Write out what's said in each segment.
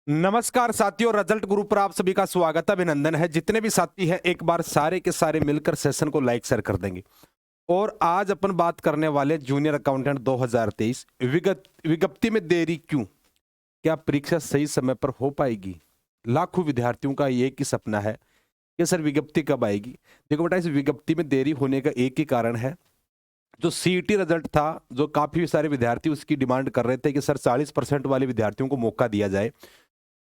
नमस्कार साथियों, रिजल्ट गुरु पर आप सभी का स्वागत है, अभिनंदन है। जितने भी साथी हैं एक बार सारे के सारे मिलकर सेशन को लाइक शेयर कर देंगे। और आज अपन बात करने वाले जूनियर अकाउंटेंट 2023 विज्ञप्ति में देरी क्यों, क्या परीक्षा सही समय पर हो पाएगी। लाखों विद्यार्थियों का एक ही सपना है कि सर विज्ञप्ति कब आएगी। देखो बेटा, इस विज्ञप्ति में देरी होने का एक ही कारण है। जो सीईटी रिजल्ट था, जो काफी सारे विद्यार्थी उसकी डिमांड कर रहे थे कि सर 40% वाले विद्यार्थियों को मौका दिया जाए।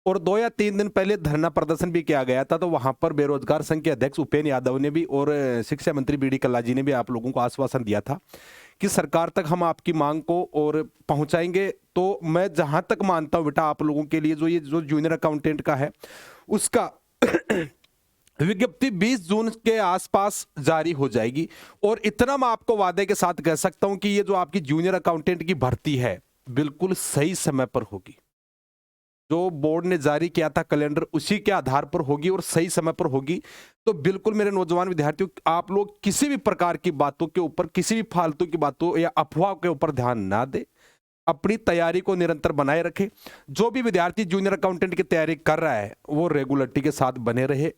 और 2 या 3 दिन पहले धरना प्रदर्शन भी किया गया था, तो वहां पर बेरोजगार संघ के अध्यक्ष उपेंद्र यादव ने भी और शिक्षा मंत्री बीडी कल्ला जी ने भी आप लोगों को आश्वासन दिया था कि सरकार तक हम आपकी मांग को और पहुंचाएंगे। तो मैं जहां तक मानता हूं बेटा, आप लोगों के लिए जो जूनियर अकाउंटेंट का है उसका विज्ञप्ति 20 जून के आसपास जारी हो जाएगी। और इतना मैं आपको वादे के साथ कह सकता हूं कि ये जो आपकी जूनियर अकाउंटेंट की भर्ती है बिल्कुल सही समय पर होगी। जो बोर्ड ने जारी किया था कैलेंडर, उसी के आधार पर होगी और सही समय पर होगी। तो बिल्कुल मेरे नौजवान विद्यार्थियों, आप लोग किसी भी प्रकार की बातों के ऊपर, किसी भी फालतू की बातों या अफवाह के ऊपर ध्यान ना दे, अपनी तैयारी को निरंतर बनाए रखे। जो भी विद्यार्थी जूनियर अकाउंटेंट की तैयारी कर रहा है वो रेगुलरिटी के साथ बने रहे।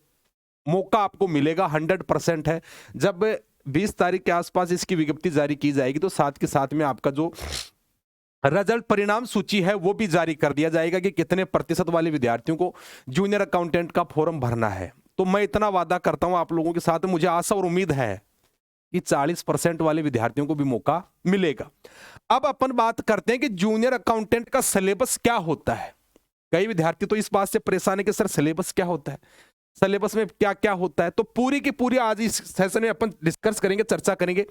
मौका आपको मिलेगा, 100% है। जब 20 तारीख के आसपास इसकी विज्ञप्ति जारी की जाएगी तो साथ के साथ में आपका जो रिजल्ट परिणाम सूची है वो भी जारी कर दिया जाएगा कि कितने प्रतिशत वाले विद्यार्थियों को जूनियर अकाउंटेंट का फॉर्म भरना है। तो मैं इतना वादा करता हूं आप लोगों के साथ, मुझे आशा और उम्मीद है कि 40% वाले विद्यार्थियों को भी मौका मिलेगा। अब अपन बात करते हैं कि जूनियर अकाउंटेंट का सिलेबस क्या होता है। कई विद्यार्थी तो इस बात से परेशान है कि सर सिलेबस क्या होता है, सिलेबस में क्या क्या होता है। तो पूरी की पूरी आज इस सेशन में अपन डिस्कस करेंगे, चर्चा करेंगे।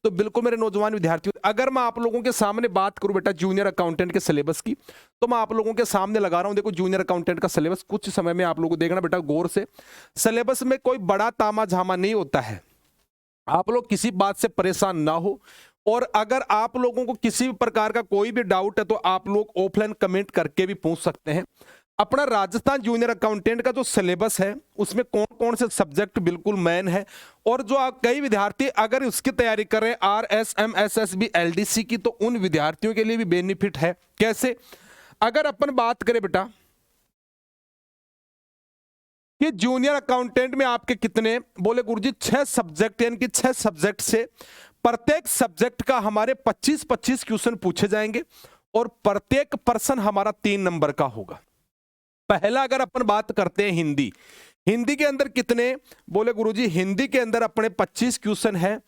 तो बिल्कुल मेरे नौजवान विद्यार्थियों, अगर मैं आप लोगों के सामने बात करूं बेटा जूनियर अकाउंटेंट के सिलेबस की, तो मैं आप लोगों के सामने लगा रहा हूं। देखो जूनियर अकाउंटेंट का सिलेबस कुछ समय में आप लोगों को देखना बेटा गौर से। सिलेबस में कोई बड़ा तामा झामा नहीं होता है, आप लोग किसी बात से परेशान ना हो। और अगर आप लोगों को किसी भी प्रकार का कोई भी डाउट है तो आप लोग ऑफलाइन कमेंट करके भी पूछ सकते हैं। अपना राजस्थान जूनियर अकाउंटेंट का जो सिलेबस है उसमें कौन कौन से सब्जेक्ट बिल्कुल मेन है, और जो कई विद्यार्थी अगर उसकी तैयारी कर रहे हैं RSM SSB LDC की, तो उन विद्यार्थियों के लिए भी बेनिफिट है। कैसे, अगर अपन बात करें बेटा कि जूनियर अकाउंटेंट में आपके कितने बोले गुरुजी 6 सब्जेक्ट, यानी कि 6 सब्जेक्ट से प्रत्येक सब्जेक्ट का हमारे 25-25 क्वेश्चन पूछे जाएंगे और प्रत्येक पर्सन हमारा 3 नंबर का होगा। पहला अगर अपन बात करते हैं हिंदी, हिंदी के अंदर कितने बोले गुरुजी, हिंदी के अंदर अपने 25 क्वेश्चन है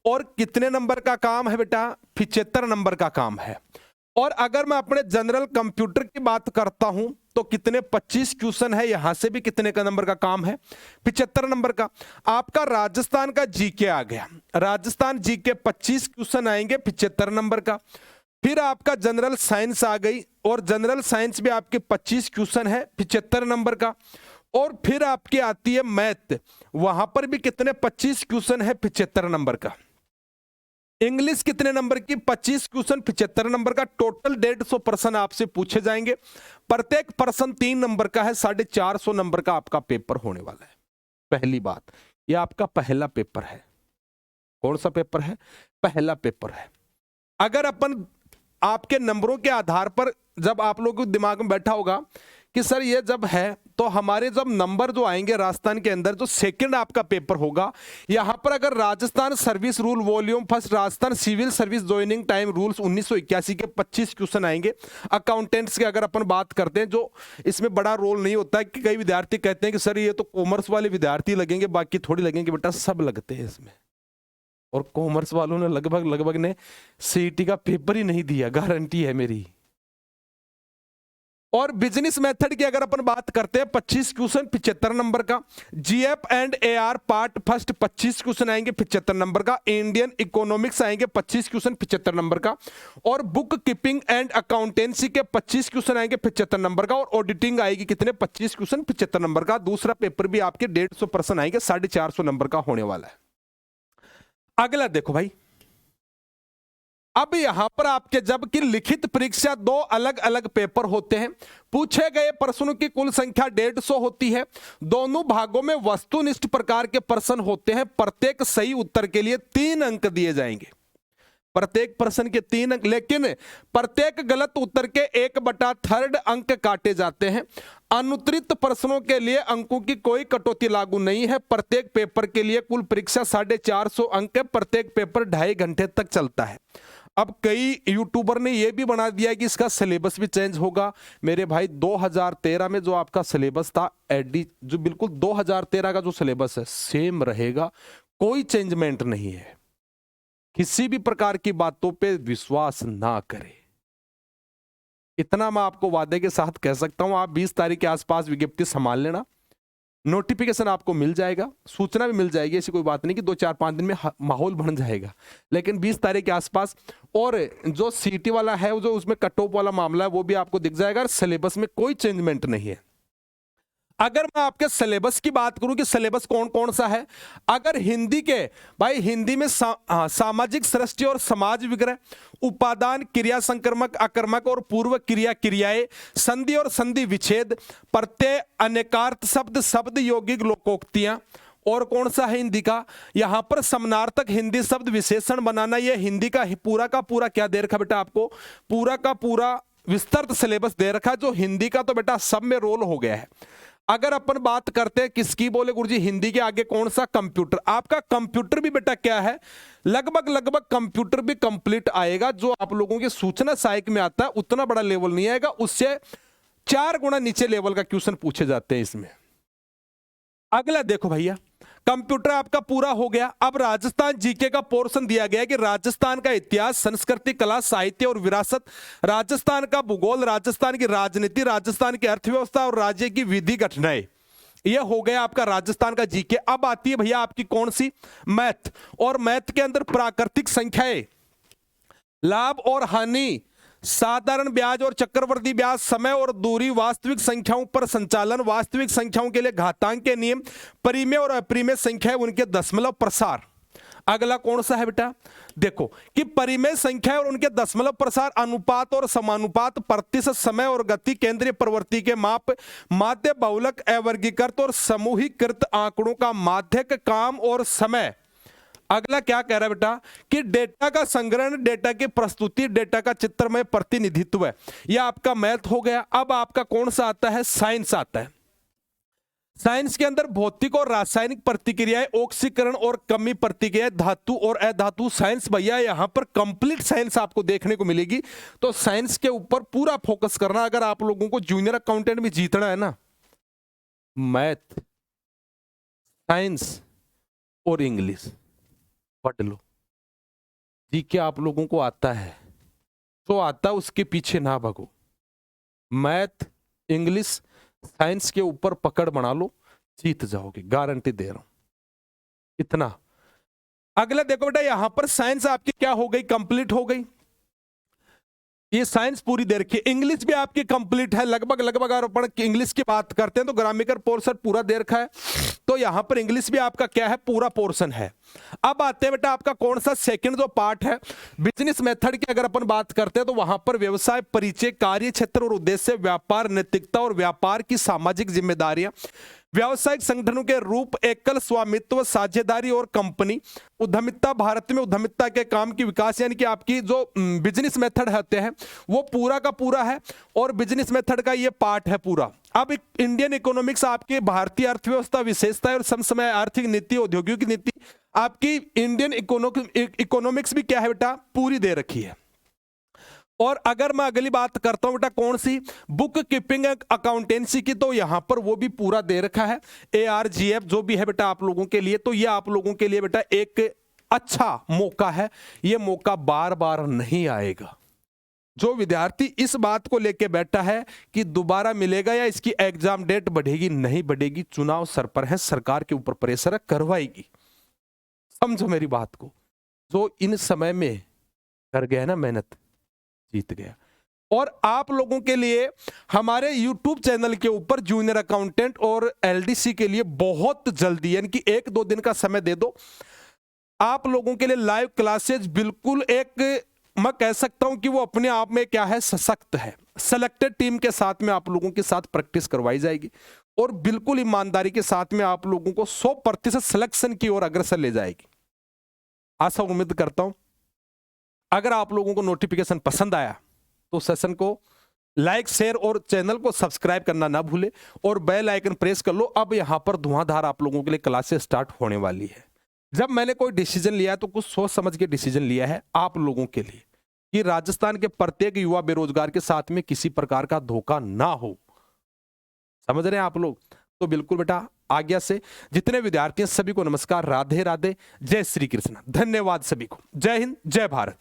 और कितने नंबर का काम है बेटा, 75 नंबर का काम है। और अगर मैं अपने जनरल कंप्यूटर की बात करता हूं तो कितने 25 क्वेश्चन है, यहां से भी कितने का नंबर का काम है, 75 नंबर का। आपका राजस्थान का जीके आ गया, राजस्थान जीके 25 क्वेश्चन आएंगे 75 नंबर का। फिर आपका जनरल साइंस आ गई और जनरल साइंस भी आपके 25 क्वेश्चन है 75 नंबर का। और फिर आपकी आती है मैथ, वहां पर भी कितने 25 क्वेश्चन है 75 नंबर का। इंग्लिश कितने नंबर की, 25 क्वेश्चन 75 नंबर का। टोटल 150 प्रश्न आपसे पूछे जाएंगे, प्रत्येक प्रश्न 3 नंबर का है। 450 नंबर का आपका पेपर होने वाला है। पहली बात, ये आपका पहला पेपर है। कौन सा पेपर है, पहला पेपर है। अगर अपन आपके नंबरों के आधार पर, जब आप लोगों के दिमाग में बैठा होगा कि सर ये जब है तो हमारे जब नंबर जो आएंगे राजस्थान के अंदर, जो सेकंड आपका पेपर होगा, यहां पर अगर Rajasthan service rule volume first, Rajasthan civil service joining time rules 1981 के 25 क्वेश्चन आएंगे। अकाउंटेंट्स के अगर अपन बात करते हैं, जो इसमें बड़ा रोल नहीं होता है कि कई विद्यार्थी कहते हैं कि सर ये तो कॉमर्स वाले विद्यार्थी लगेंगे, बाकी थोड़ी लगेंगे। बेटा सब लगते हैं इसमें, और कॉमर्स वालों ने लगभग ने सीईटी का पेपर ही नहीं दिया, गारंटी है मेरी। और बिजनेस मेथड की अगर अपन बात करते हैं, 25 क्वेश्चन 75 नंबर का। GF and AR part first 25 question आएंगे 75 नंबर का। इंडियन इकोनॉमिक्स आएंगे 25 क्वेश्चन 75 नंबर का। और बुक कीपिंग एंड अकाउंटेंसी के 25 क्वेश्चन आएंगे 75 नंबर का। और ऑडिटिंग आएगी कितने, 25 क्वेश्चन 75 नंबर का। दूसरा पेपर भी आपके 150 प्रश्न आएंगे, 450 नंबर का होने वाला है। अगला देखो भाई, अब यहां पर आपके जबकि लिखित परीक्षा 2 अलग अलग पेपर होते हैं, पूछे गए प्रश्नों की कुल संख्या 150 होती है। दोनों भागों में वस्तुनिष्ठ प्रकार के प्रश्न होते हैं। प्रत्येक सही उत्तर के लिए 3 अंक दिए जाएंगे। प्रत्येक प्रश्न के 3 अंक, लेकिन प्रत्येक गलत उत्तर के 1/3 अंक काटे जाते हैं। अनुत्तरित प्रश्नों के लिए अंकों की कोई कटौती लागू नहीं है। प्रत्येक पेपर के लिए कुल परीक्षा 450 अंक है। प्रत्येक पेपर 2.5 घंटे तक चलता है। अब कई यूट्यूबर ने यह भी बना दिया कि इसका सिलेबस भी चेंज होगा। मेरे भाई 2013 में जो आपका सिलेबस था एडी, जो बिल्कुल 2013 का जो सिलेबस है सेम रहेगा, कोई चेंजमेंट नहीं है। किसी भी प्रकार की बातों पे विश्वास ना करें, इतना मैं आपको वादे के साथ कह सकता हूं। आप 20 तारीख के आसपास विज्ञप्ति संभाल लेना, नोटिफिकेशन आपको मिल जाएगा, सूचना भी मिल जाएगी। ऐसी कोई बात नहीं कि 2-4-5 दिन में माहौल बन जाएगा, लेकिन 20 तारीख के आसपास। और जो सीटी वाला है, जो उसमें कट ऑफ वाला मामला है, वो भी आपको दिख जाएगा। सिलेबस में कोई चेंजमेंट नहीं है। अगर मैं आपके सिलेबस की बात करूं कि सिलेबस कौन कौन सा है, अगर हिंदी के भाई, हिंदी में सामाजिक सृष्टि और समाज विग्रह, उपादान, क्रिया संक्रमक आक्रमक और पूर्व क्रिया क्रियाएं, संधि और संधि विच्छेद, प्रत्यय, अनेकार्थ शब्द, शब्द यौगिक, लोकोक्तियां। और कौन सा है हिंदी का, यहां पर समानार्थक हिंदी शब्द विशेषण बनाना। यह हिंदी का पूरा क्या दे रखा बेटा आपको, पूरा का पूरा विस्तृत सिलेबस दे रखा है। जो हिंदी का तो बेटा सब में रोल हो गया है। अगर अपन बात करते हैं किसकी, बोले गुरुजी हिंदी के आगे कौन सा, कंप्यूटर। आपका कंप्यूटर भी बेटा क्या है, लगभग कंप्यूटर भी कंप्लीट आएगा। जो आप लोगों के सूचना सहायक में आता है उतना बड़ा लेवल नहीं आएगा, उससे 4 गुना नीचे लेवल का क्वेश्चन पूछे जाते हैं इसमें। अगला देखो भैया, कंप्यूटर आपका पूरा हो गया। अब राजस्थान जीके का पोर्शन दिया गया है कि राजस्थान का इतिहास, संस्कृति, कला, साहित्य और विरासत, राजस्थान का भूगोल, राजस्थान की राजनीति, राजस्थान की अर्थव्यवस्था और राज्य की विधि घटनाएं। यह हो गया आपका राजस्थान का जीके। अब आती है भैया आपकी कौन सी, मैथ। और मैथ के अंदर प्राकृतिक संख्याएं, लाभ और हानि, साधारण ब्याज और चक्रवर्ती ब्याज, समय और दूरी, वास्तविक संख्याओं पर संचालन, वास्तविक संख्याओं के लिए घातांक के नियम, परिमेय और अपरिमेय संख्या उनके दशमलव प्रसार। अगला कौन सा है बेटा, देखो कि परिमेय संख्या और उनके दशमलव प्रसार, अनुपात और समानुपात, प्रतिशत, समय और गति, केंद्रीय प्रवृत्ति के माप, माध्य, बहुलक, अवर्गीकृत और समूहीकृत आंकड़ों का माध्यक, काम और समय। अगला क्या कह रहा है बेटा कि डेटा का संग्रहण, डेटा की प्रस्तुति, डेटा का चित्रमय प्रतिनिधित्व है। यह आपका मैथ हो गया। अब आपका कौन सा आता है, साइंस आता है। साइंस के अंदर भौतिक और रासायनिक प्रतिक्रियाएं, ऑक्सीकरण और कमी प्रतिक्रियाएं, धातु और अधातु। साइंस भैया यहां पर कंप्लीट साइंस आपको देखने को मिलेगी। तो साइंस के ऊपर पूरा फोकस करना अगर आप लोगों को जूनियर अकाउंटेंट में जीतना है ना। मैथ, साइंस और इंग्लिश पढ़ लो। जीके आप लोगों को आता है तो आता, उसके पीछे ना भागो। मैथ, इंग्लिश, साइंस के ऊपर पकड़ बना लो, जीत जाओगे, गारंटी दे रहा हूं। इतना। अगला देखो बेटा, यहां पर साइंस आपकी क्या हो गई, कंप्लीट हो गई। ये साइंस पूरी दे रखी है। इंग्लिश भी आपकी कंप्लीट है लगभग। अगर अपन इंग्लिश की बात करते हैं तो ग्रामेटिकल पोर्शन पूरा दे रखा है। तो यहां पर इंग्लिश भी आपका क्या है, पूरा पोर्शन है। अब आते हैं बेटा आपका कौन सा, सेकंड जो पार्ट है बिजनेस मेथड की। अगर अपन बात करते हैं तो वहां पर व्यवसाय, परिचय, कार्य क्षेत्र और उद्देश्य, व्यापार, नैतिकता और व्यापार की सामाजिक जिम्मेदारियां, व्यावसायिक संगठनों के रूप, एकल स्वामित्व, साझेदारी और कंपनी, उद्यमिता, भारत में उद्यमिता के काम की विकास। यानी कि आपकी जो बिजनेस मेथड होते हैं वो पूरा का पूरा है और बिजनेस मेथड का ये पार्ट है पूरा। अब इंडियन इकोनॉमिक्स, आपकी भारतीय अर्थव्यवस्था, विशेषताएं और समसमय आर्थिक नीति, औद्योगिक नीति, आपकी इंडियन इकोनॉमिक्स भी क्या है बेटा, पूरी दे रखी है। और अगर मैं अगली बात करता हूं बेटा कौन सी, बुक कीपिंग अकाउंटेंसी की, तो यहां पर वो भी पूरा दे रखा है। ARGF जो भी है बेटा आप लोगों के लिए, तो ये आप लोगों के लिए बेटा एक अच्छा मौका है। ये मौका बार बार नहीं आएगा। जो विद्यार्थी इस बात को लेके बैठा है कि दोबारा मिलेगा या इसकी एग्जाम डेट बढ़ेगी, नहीं बढ़ेगी, चुनाव सर पर है, सरकार के ऊपर प्रेशर है, करवाएगी। समझो मेरी बात को। जो इन समय में कर गया ना मेहनत, जीत गया। और आप लोगों के लिए हमारे YouTube चैनल के ऊपर जूनियर अकाउंटेंट और LDC के लिए बहुत जल्दी, यानी कि 1-2 दिन का समय दे दो, आप लोगों के लिए लाइव क्लासेज बिल्कुल एक, मैं कह सकता हूं कि वो अपने आप में क्या है, सशक्त है। सेलेक्टेड टीम के साथ में आप लोगों के साथ प्रैक्टिस करवाई जाएगी और बिल्कुल ईमानदारी के साथ में आप लोगों को 100% सिलेक्शन की ओर अग्रसर ले जाएगी। आशा उम्मीद करता हूं अगर आप लोगों को नोटिफिकेशन पसंद आया तो सेशन को लाइक, शेयर और चैनल को सब्सक्राइब करना ना भूले और बेल आइकन प्रेस कर लो। अब यहां पर धुआंधार आप लोगों के लिए क्लासेस स्टार्ट होने वाली है। जब मैंने कोई डिसीजन लिया है तो कुछ सोच समझ के डिसीजन लिया है आप लोगों के लिए कि राजस्थान के प्रत्येक युवा बेरोजगार के साथ में किसी प्रकार का धोखा ना हो। समझ रहे हैं आप लोग? तो बिल्कुल बेटा आज्ञा से जितने विद्यार्थी हैं सभी को नमस्कार, राधे राधे, जय श्री कृष्ण, धन्यवाद सभी को, जय हिंद, जय भारत।